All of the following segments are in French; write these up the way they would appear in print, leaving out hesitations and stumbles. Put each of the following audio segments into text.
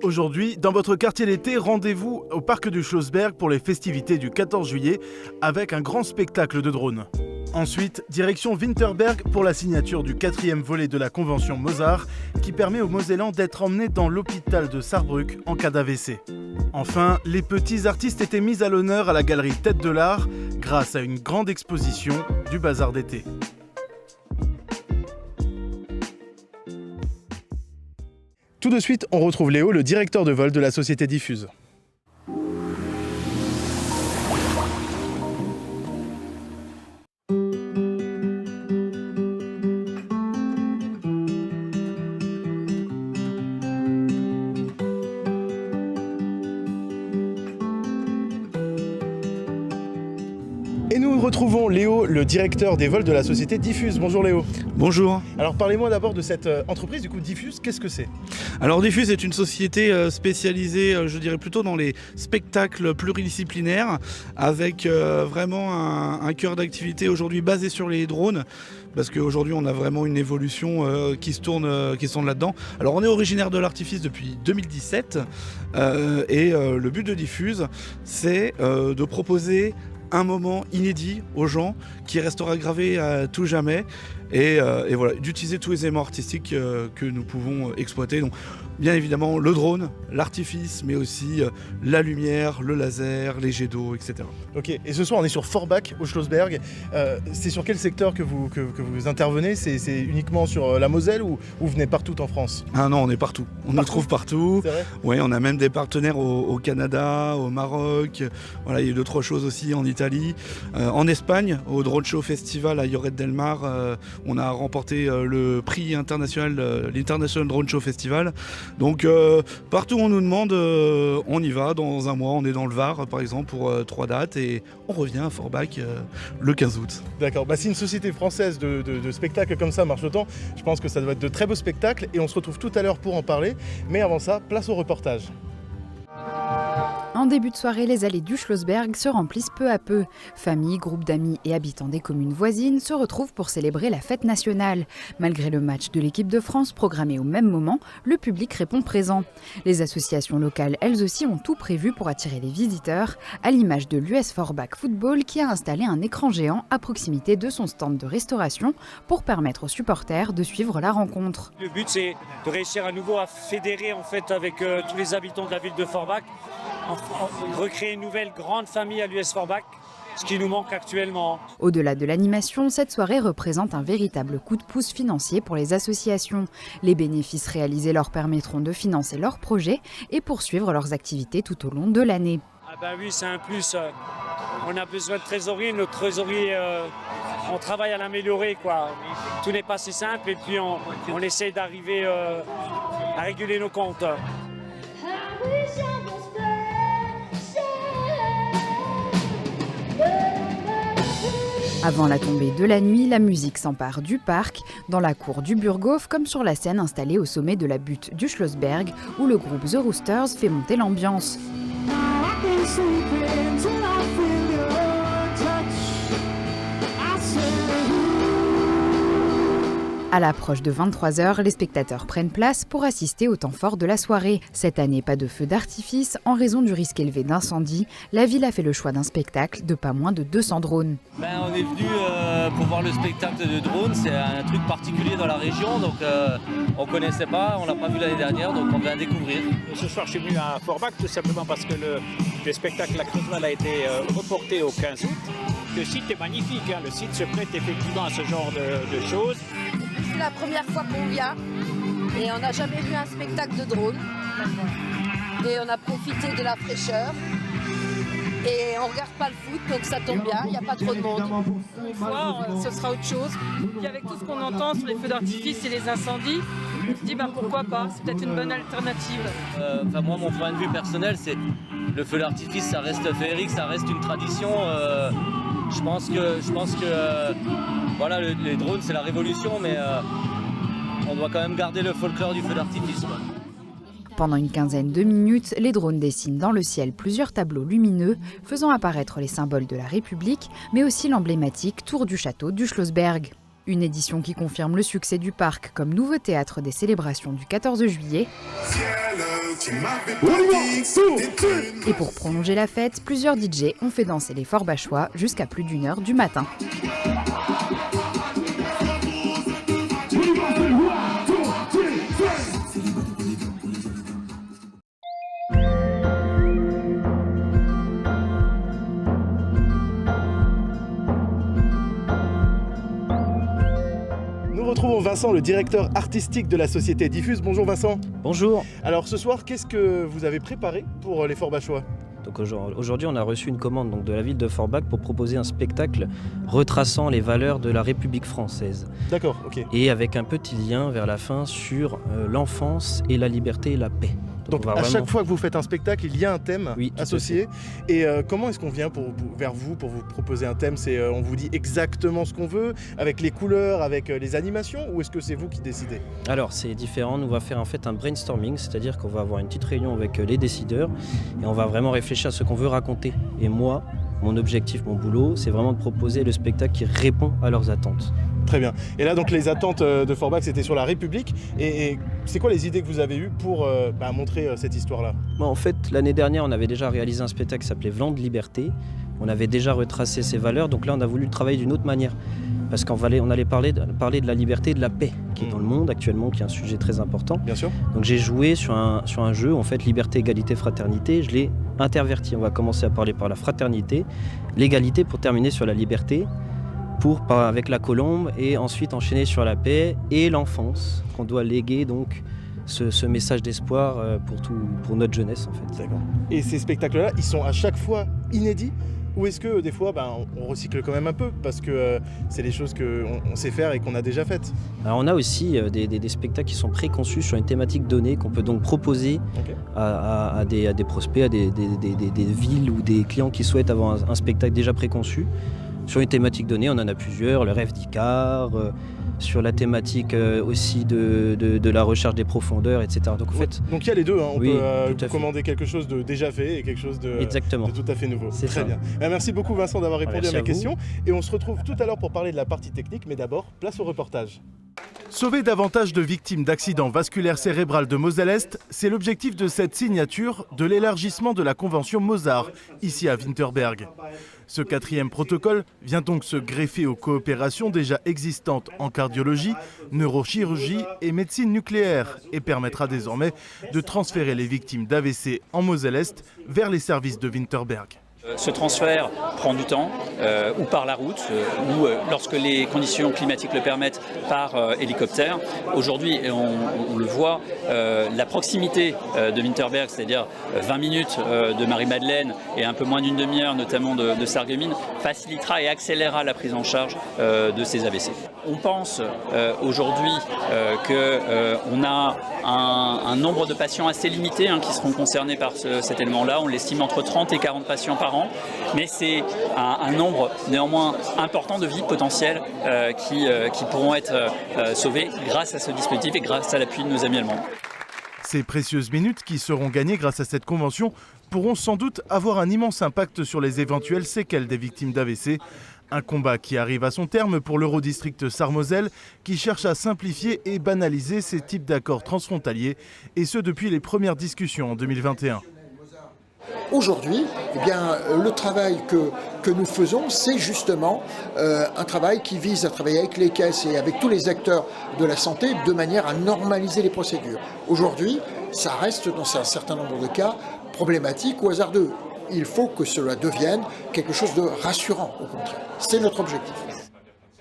Aujourd'hui, dans votre quartier d'été, rendez-vous au parc du Schlossberg pour les festivités du 14 juillet avec un grand spectacle de drones. Ensuite, direction Winterberg pour la signature du 4e volet de la convention Mozart qui permet aux Mosellans d'être emmenés dans l'hôpital de Saarbrück en cas d'AVC. Enfin, les petits artistes étaient mis à l'honneur à la galerie Tête de l'Art grâce à une grande exposition du bazar d'été. Tout de suite, on retrouve Léo, le directeur de vol de la société Diffuse. Et nous retrouvons Léo, le directeur des vols de la société Diffuse. Bonjour Léo. Bonjour. Alors parlez-moi d'abord de cette entreprise, du coup Diffuse, qu'est-ce que c'est? Alors Diffuse est une société spécialisée, je dirais plutôt dans les spectacles pluridisciplinaires, avec vraiment un cœur d'activité aujourd'hui basé sur les drones, parce qu'aujourd'hui on a vraiment une évolution qui se tourne là-dedans. Alors on est originaire de l'artifice depuis 2017, et le but de Diffuse, c'est de proposer un moment inédit aux gens qui restera gravé à tout jamais et voilà, d'utiliser tous les éléments artistiques que nous pouvons exploiter. Donc, bien évidemment le drone, l'artifice, mais aussi la lumière, le laser, les jets d'eau, etc. Ok, et ce soir on est sur Forbach au Schlossberg. C'est sur quel secteur que vous intervenez? C'est uniquement sur la Moselle ou vous venez partout en France? Ah non, on est partout. On nous trouve partout. C'est vrai? Oui, on a même des partenaires au Canada, au Maroc. Voilà, il y a eu 2-3 choses aussi en Italie. En Espagne, au Drone Show Festival à Lloret del Mar, on a remporté le prix international, l'International Drone Show Festival. Donc partout où on nous demande, on y va. Dans un mois, on est dans le Var, par exemple, pour 3 dates et on revient à Forbach le 15 août. D'accord, si une société française de spectacles comme ça marche autant, je pense que ça doit être de très beaux spectacles et on se retrouve tout à l'heure pour en parler. Mais avant ça, place au reportage. En début de soirée, les allées du Schlossberg se remplissent peu à peu. Familles, groupes d'amis et habitants des communes voisines se retrouvent pour célébrer la fête nationale. Malgré le match de l'équipe de France programmé au même moment, le public répond présent. Les associations locales, elles aussi, ont tout prévu pour attirer les visiteurs, à l'image de l'US Forbach Football qui a installé un écran géant à proximité de son stand de restauration pour permettre aux supporters de suivre la rencontre. Le but, c'est de réussir à nouveau à fédérer en fait avec tous les habitants de la ville de Forbach, recréer une nouvelle grande famille à l'US Forbach, ce qui nous manque actuellement. Au-delà de l'animation, cette soirée représente un véritable coup de pouce financier pour les associations. Les bénéfices réalisés leur permettront de financer leurs projets et poursuivre leurs activités tout au long de l'année. Ah ben oui, c'est un plus. On a besoin de trésorerie. Notre trésorerie, on travaille à l'améliorer, quoi. Tout n'est pas si simple et puis on essaie d'arriver à réguler nos comptes. Avant la tombée de la nuit, la musique s'empare du parc, dans la cour du Burghof comme sur la scène installée au sommet de la butte du Schlossberg où le groupe The Roosters fait monter l'ambiance. À l'approche de 23h, les spectateurs prennent place pour assister au temps fort de la soirée. Cette année, pas de feu d'artifice. En raison du risque élevé d'incendie, la ville a fait le choix d'un spectacle de pas moins de 200 drones. On est venu pour voir le spectacle de drones. C'est un truc particulier dans la région, donc on ne connaissait pas, on ne l'a pas vu l'année dernière, donc on vient découvrir. Ce soir, je suis venu à Forbach tout simplement parce que le spectacle La Creuseville a été reporté au 15 août. Le site est magnifique, hein. Le site se prête effectivement à ce genre de choses. C'est la première fois qu'on vient et on n'a jamais vu un spectacle de drone. Et on a profité de la fraîcheur. Et on ne regarde pas le foot, donc ça tombe bien, il n'y a pas trop de monde. Une fois, ce sera autre chose. Puis avec tout ce qu'on entend sur les feux d'artifice et les incendies, on se dit pourquoi pas, c'est peut-être une bonne alternative. Moi, mon point de vue personnel, c'est le feu d'artifice, ça reste féerique, ça reste une tradition. Je pense que voilà, les drones, c'est la révolution, mais on doit quand même garder le folklore du feu d'artifice. Pendant une quinzaine de minutes, les drones dessinent dans le ciel plusieurs tableaux lumineux, faisant apparaître les symboles de la République, mais aussi l'emblématique tour du château du Schlossberg. Une édition qui confirme le succès du parc comme nouveau théâtre des célébrations du 14 juillet. Et pour prolonger la fête, plusieurs DJ ont fait danser les Forbachois jusqu'à plus d'1 h du matin. Nous retrouvons Vincent, le directeur artistique de la société Diffuse. Bonjour Vincent. Bonjour. Alors ce soir, qu'est-ce que vous avez préparé pour les Forbachois ? Donc aujourd'hui, on a reçu une commande donc, de la ville de Forbach pour proposer un spectacle retraçant les valeurs de la République française. D'accord, ok. Et avec un petit lien vers la fin sur l'enfance et la liberté et la paix. Donc à chaque fois que vous faites un spectacle, il y a un thème associé. Et comment est-ce qu'on vient vers vous pour vous proposer un thème ? On vous dit exactement ce qu'on veut, avec les couleurs, avec les animations, ou est-ce que c'est vous qui décidez ? Alors c'est différent, nous on va faire en fait un brainstorming, c'est-à-dire qu'on va avoir une petite réunion avec les décideurs et on va vraiment réfléchir à ce qu'on veut raconter. Et moi, mon objectif, mon boulot, c'est vraiment de proposer le spectacle qui répond à leurs attentes. Très bien. Et là, donc, les attentes de Forbach, c'était sur la République. Et c'est quoi les idées que vous avez eues pour montrer cette histoire-là ? En fait, l'année dernière, on avait déjà réalisé un spectacle qui s'appelait Vlan de liberté. On avait déjà retracé ses valeurs. Donc là, on a voulu le travailler d'une autre manière. Parce qu'on allait parler de la liberté et de la paix qui est dans le monde actuellement, qui est un sujet très important. Bien sûr. Donc j'ai joué sur un jeu, en fait, liberté, égalité, fraternité. Je l'ai interverti. On va commencer à parler par la fraternité, l'égalité pour terminer sur la liberté, avec la colombe, et ensuite enchaîner sur la paix et l'enfance, qu'on doit léguer donc ce message d'espoir pour notre jeunesse en fait. D'accord. Et ces spectacles-là, ils sont à chaque fois inédits ? Ou est-ce que des fois on recycle quand même un peu parce que c'est des choses qu'on sait faire et qu'on a déjà faites ? Alors on a aussi des spectacles qui sont préconçus sur une thématique donnée qu'on peut donc proposer à des prospects, à des villes ou des clients qui souhaitent avoir un spectacle déjà préconçu. Sur une thématique donnée, on en a plusieurs, le rêve d'Icare, sur la thématique aussi de la recherche des profondeurs, etc. Donc, en fait, donc il y a les deux, on peut commander quelque chose de déjà fait et quelque chose de tout à fait nouveau. C'est très bien. Merci beaucoup Vincent d'avoir répondu à mes questions. Et on se retrouve tout à l'heure pour parler de la partie technique, mais d'abord, place au reportage. Sauver davantage de victimes d'accidents vasculaires cérébrales de Moselle-Est, c'est l'objectif de cette signature de l'élargissement de la convention Mozart, ici à Winterberg. Ce 4e protocole vient donc se greffer aux coopérations déjà existantes en cardiologie, neurochirurgie et médecine nucléaire et permettra désormais de transférer les victimes d'AVC en Moselle-Est vers les services de Winterberg. Ce transfert prend du temps, ou par la route, ou lorsque les conditions climatiques le permettent, par hélicoptère. Aujourd'hui, on le voit, la proximité de Winterberg, c'est-à-dire 20 minutes de Marie-Madeleine et un peu moins d'une demi-heure notamment de Sarreguemines, facilitera et accélérera la prise en charge de ces AVC. On pense aujourd'hui qu'on a un nombre de patients assez limité qui seront concernés par cet élément-là. On l'estime entre 30 et 40 patients par an, mais c'est un nombre néanmoins important de vies potentielles qui pourront être sauvées grâce à ce dispositif et grâce à l'appui de nos amis allemands. Ces précieuses minutes qui seront gagnées grâce à cette convention pourront sans doute avoir un immense impact sur les éventuelles séquelles des victimes d'AVC. Un combat qui arrive à son terme pour l'Eurodistrict Sarre-Moselle qui cherche à simplifier et banaliser ces types d'accords transfrontaliers, et ce depuis les premières discussions en 2021. Aujourd'hui, le travail que nous faisons, c'est justement un travail qui vise à travailler avec les caisses et avec tous les acteurs de la santé de manière à normaliser les procédures. Aujourd'hui, ça reste dans un certain nombre de cas problématique ou hasardeux. Il faut que cela devienne quelque chose de rassurant, au contraire. C'est notre objectif.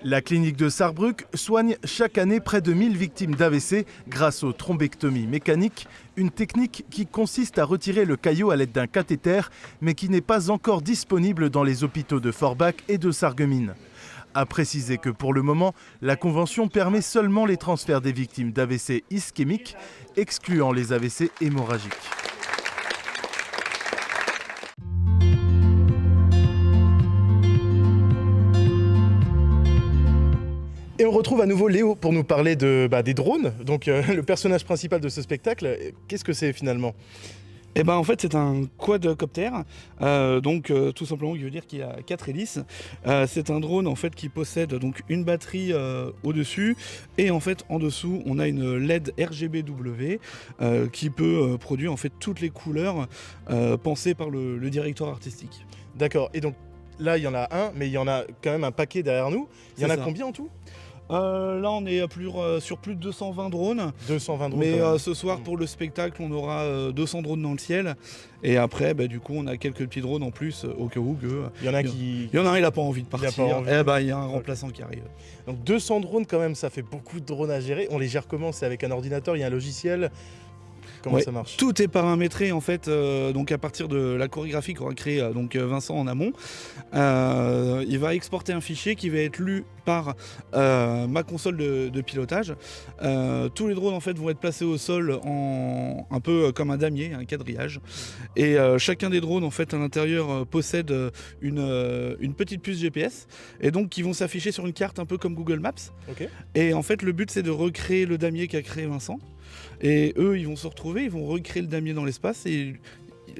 La clinique de Sarrebruck soigne chaque année près de 1000 victimes d'AVC grâce aux thrombectomies mécaniques, une technique qui consiste à retirer le caillot à l'aide d'un cathéter, mais qui n'est pas encore disponible dans les hôpitaux de Forbach et de Sarreguemines. À préciser que pour le moment, la convention permet seulement les transferts des victimes d'AVC ischémiques, excluant les AVC hémorragiques. Et on retrouve à nouveau Léo pour nous parler des drones. Donc le personnage principal de ce spectacle, qu'est-ce que c'est finalement ? Eh ben en fait c'est un quadcopter, donc tout simplement qui veut dire qu'il y a 4 hélices. C'est un drone en fait qui possède donc une batterie au-dessus et en fait en dessous on a une LED RGBW qui peut produire en fait toutes les couleurs pensées par le directeur artistique. D'accord, et donc là il y en a un, mais il y en a quand même un paquet derrière nous. Il y en a combien en tout ? Là on est sur plus de 220 drones. 220 drones. Mais ce soir pour le spectacle on aura 200 drones dans le ciel. Et après du coup on a quelques petits drones en plus au cas où il y en a qui... Il y en a un il n'a pas envie de partir. Il y a un remplaçant qui arrive. Donc 200 drones quand même, ça fait beaucoup de drones à gérer. On les gère comment ? C'est avec un ordinateur, il y a un logiciel ? Comment ça marche ? Tout est paramétré en fait, donc à partir de la chorégraphie qu'aura créé Vincent en amont. Il va exporter un fichier qui va être lu par ma console de pilotage. Tous les drones en fait vont être placés au sol un peu comme un damier, un quadrillage. Et chacun des drones en fait à l'intérieur possède une petite puce GPS et donc qui vont s'afficher sur une carte un peu comme Google Maps. Okay. Et en fait le but c'est de recréer le damier qu'a créé Vincent. Et eux, ils vont se retrouver, ils vont recréer le damier dans l'espace et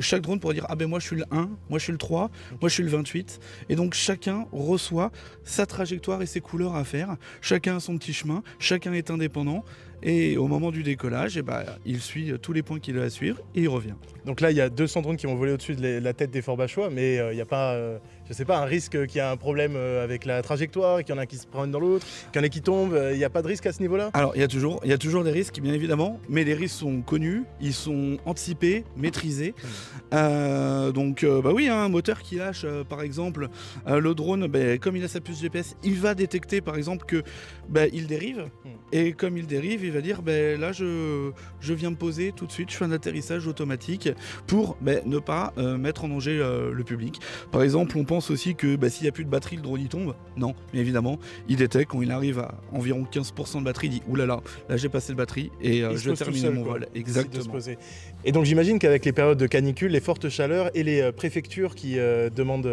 chaque drone pourra dire « Ah ben moi je suis le 1, moi je suis le 3, moi je suis le 28 ». Et donc chacun reçoit sa trajectoire et ses couleurs à faire. Chacun a son petit chemin, chacun est indépendant. Et au moment du décollage, il suit tous les points qu'il a à suivre et il revient. Donc là, il y a 200 drones qui vont voler au-dessus de la tête des Fort Bachois, mais il n'y a pas, je sais pas, un risque qu'il y a un problème avec la trajectoire, qu'il y en a un qui se prenne dans l'autre, qu'il y en a qui tombent. Il n'y a pas de risque à ce niveau-là ? Alors, il y a toujours des risques, bien évidemment, mais les risques sont connus, ils sont anticipés, maîtrisés. Donc, oui, un moteur qui lâche, par exemple, le drone, comme il a sa puce GPS, il va détecter, par exemple, que il dérive. Et comme il dérive, il va dire là je viens me poser tout de suite, je fais un atterrissage automatique pour ne pas mettre en danger le public. Par exemple, on pense aussi que s'il n'y a plus de batterie, le drone il tombe. Non, mais évidemment, il détecte quand il arrive à environ 15% de batterie, il dit oulala, là j'ai passé de batterie et je termine mon vol. Exactement. Et donc j'imagine qu'avec les périodes de canicule, les fortes chaleurs et les préfectures qui demandent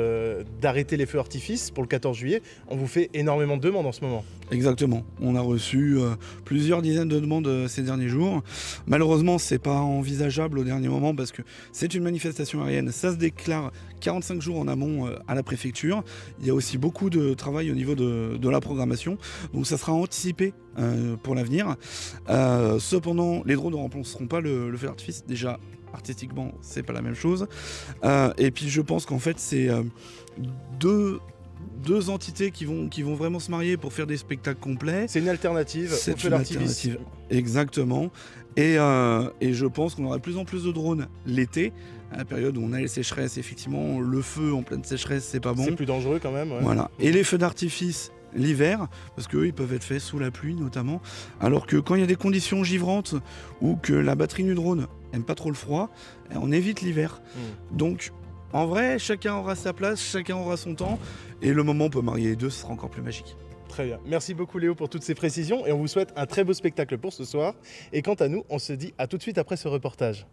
d'arrêter les feux d'artifice pour le 14 juillet, on vous fait énormément de demandes en ce moment. Exactement, on a reçu plusieurs dizaines de demandes ces derniers jours. Malheureusement, c'est pas envisageable au dernier moment parce que c'est une manifestation aérienne. Ça se déclare 45 jours en amont à la préfecture. Il y a aussi beaucoup de travail au niveau de la programmation. Donc ça sera anticipé pour l'avenir. Cependant, les drones ne remplaceront pas le feu d'artifice. Déjà, artistiquement, c'est pas la même chose. Et puis je pense qu'en fait, c'est deux entités qui vont vraiment se marier pour faire des spectacles complets. C'est une alternative au feu d'artifice. Exactement. Et je pense qu'on aura de plus en plus de drones l'été, à la période où on a les sécheresses. Effectivement, le feu en pleine sécheresse, c'est pas bon. C'est plus dangereux quand même. Ouais. Voilà. Et les feux d'artifice l'hiver, parce qu'eux, ils peuvent être faits sous la pluie notamment. Alors que quand il y a des conditions givrantes ou que la batterie du drone n'aime pas trop le froid, on évite l'hiver. Donc, en vrai, chacun aura sa place, chacun aura son temps, et le moment où on peut marier les deux, ce sera encore plus magique. Très bien. Merci beaucoup Léo pour toutes ces précisions, et on vous souhaite un très beau spectacle pour ce soir. Et quant à nous, on se dit à tout de suite après ce reportage.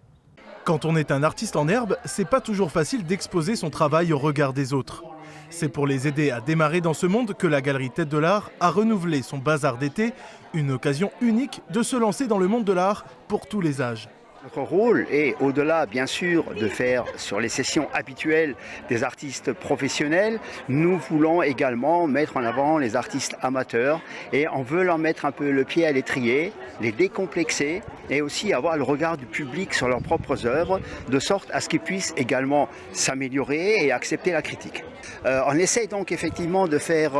Quand on est un artiste en herbe, c'est pas toujours facile d'exposer son travail au regard des autres. C'est pour les aider à démarrer dans ce monde que la Galerie Tête de l'Art a renouvelé son bazar d'été, une occasion unique de se lancer dans le monde de l'art pour tous les âges. Notre rôle est, au-delà bien sûr de faire sur les sessions habituelles des artistes professionnels, nous voulons également mettre en avant les artistes amateurs et on veut leur mettre un peu le pied à l'étrier, les décomplexer et aussi avoir le regard du public sur leurs propres œuvres de sorte à ce qu'ils puissent également s'améliorer et accepter la critique. On essaie donc effectivement de faire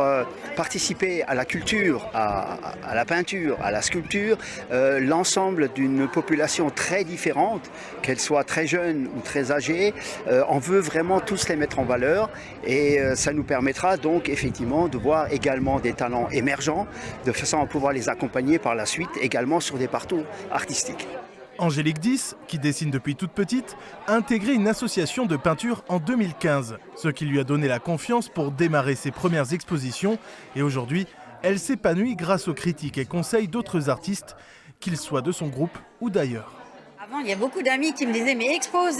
participer à la culture, à la peinture, à la sculpture, l'ensemble d'une population très différente, qu'elle soit très jeune ou très âgée. On veut vraiment tous les mettre en valeur et ça nous permettra donc effectivement de voir également des talents émergents de façon à pouvoir les accompagner par la suite également sur des parcours artistiques. Angélique Dys, qui dessine depuis toute petite, a intégré une association de peinture en 2015, ce qui lui a donné la confiance pour démarrer ses premières expositions. Et aujourd'hui, elle s'épanouit grâce aux critiques et conseils d'autres artistes, qu'ils soient de son groupe ou d'ailleurs. Avant, il y a beaucoup d'amis qui me disaient « mais expose ».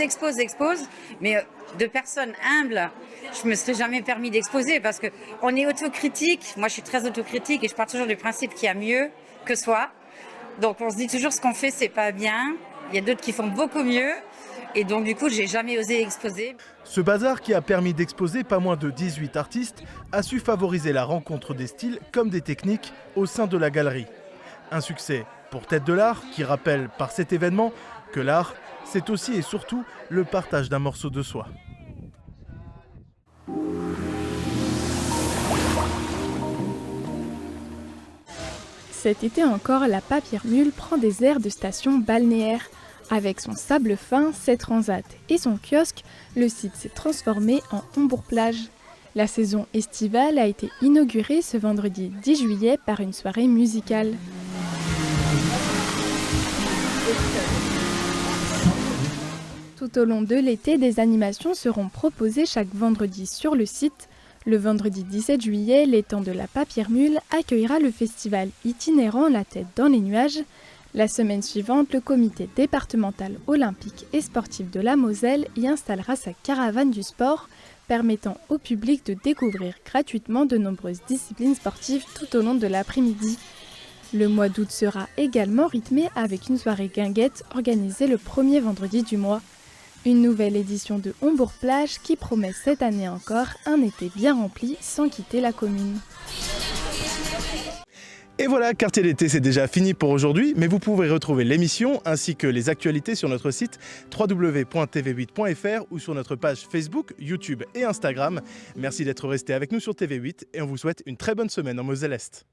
Mais de personnes humbles, je ne me serais jamais permis d'exposer parce qu'on est autocritique. Moi, je suis très autocritique et je pars toujours du principe qu'il y a mieux que soi. Donc on se dit toujours ce qu'on fait c'est pas bien, il y a d'autres qui font beaucoup mieux. Et donc du coup, j'ai jamais osé exposer. Ce bazar, qui a permis d'exposer pas moins de 18 artistes, a su favoriser la rencontre des styles comme des techniques au sein de la galerie. Un succès pour Tête de l'Art, qui rappelle par cet événement que l'art, c'est aussi et surtout le partage d'un morceau de soi. Cet été encore, la Papirmule prend des airs de station balnéaire. Avec son sable fin, ses transats et son kiosque, le site s'est transformé en Hombourg-Plage. La saison estivale a été inaugurée ce vendredi 10 juillet par une soirée musicale. Tout au long de l'été, des animations seront proposées chaque vendredi sur le site. Le vendredi 17 juillet, l'étang de la Papirmule accueillera le festival itinérant La Tête dans les nuages. La semaine suivante, le comité départemental olympique et sportif de la Moselle y installera sa caravane du sport, permettant au public de découvrir gratuitement de nombreuses disciplines sportives tout au long de l'après-midi. Le mois d'août sera également rythmé avec une soirée guinguette organisée le premier vendredi du mois. Une nouvelle édition de Hombourg-Plage qui promet cette année encore un été bien rempli sans quitter la commune. Et voilà, Quartier d'été, c'est déjà fini pour aujourd'hui, mais vous pouvez retrouver l'émission ainsi que les actualités sur notre site www.tv8.fr ou sur notre page Facebook, YouTube et Instagram. Merci d'être resté avec nous sur TV8 et on vous souhaite une très bonne semaine en Moselle-Est.